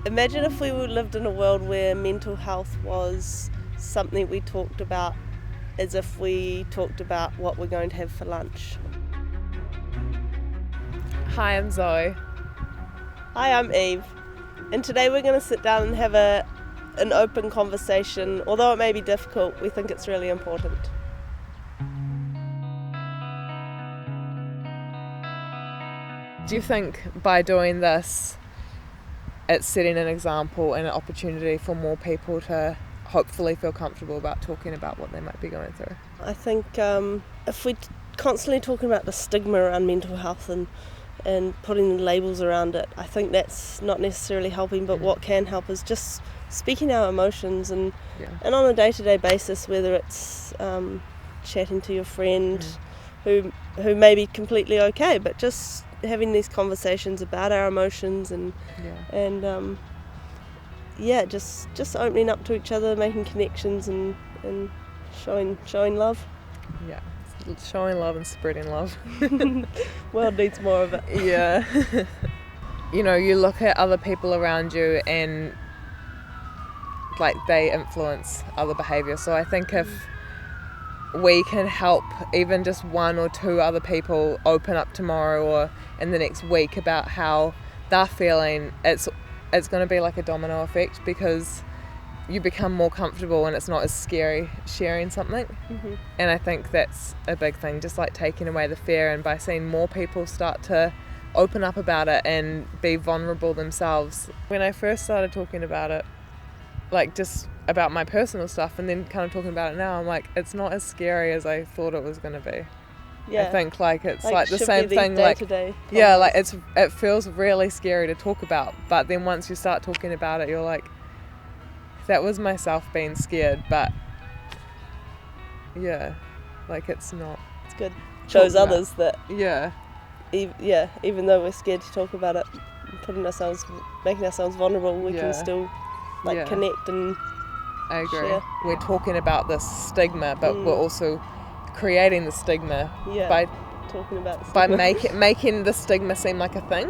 Imagine if we lived in a world where mental health was something we talked about as if we talked about what we're going to have for lunch. Hi, I'm Zoe. Hi, I'm Eve, and today we're going to sit down and have an open conversation. Although it may be difficult, we think it's really important. Do you think by doing this, it's setting an example and an opportunity for more people to hopefully feel comfortable about talking about what they might be going through? I think if we're constantly talking about the stigma around mental health and putting labels around it, I think that's not necessarily helping, but what can help is just speaking our emotions and on a day-to-day basis, whether it's chatting to your friend who may be completely okay, but just having these conversations about our emotions and just opening up to each other, making connections and showing love. Yeah, showing love and spreading love. World needs more of it. Yeah. You know, you look at other people around you and like they influence other behaviour. So I think if we can help even just one or two other people open up tomorrow or in the next week about how they're feeling, it's going to be like a domino effect, because you become more comfortable and it's not as scary sharing something. And I think that's a big thing, just like taking away the fear, and by seeing more people start to open up about it and be vulnerable themselves. When I first started talking about it, like just about my personal stuff, and then kind of talking about it now, I'm like, it's not as scary as I thought it was going to be. I think like it's like the same thing, like like it feels really scary to talk about, but then once you start talking about it, you're like, that was myself being scared, but like it's not. It's good. Shows others that even though we're scared to talk about it, making ourselves vulnerable, we can still connect and I agree. Share. We're talking about this stigma, but we're also creating the stigma by talking about the stigma. By making the stigma seem like a thing.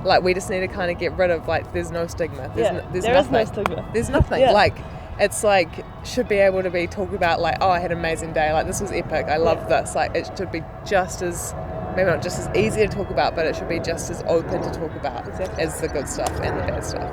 Like we just need to kind of get rid of like there's no stigma. There's there nothing. Is no stigma. There's nothing. Like it's like should be able to be talked about like, oh, I had an amazing day. Like this was epic. I love this. Like it should be just as, maybe not just as easy to talk about, but it should be just as open to talk about as the good stuff and the bad stuff.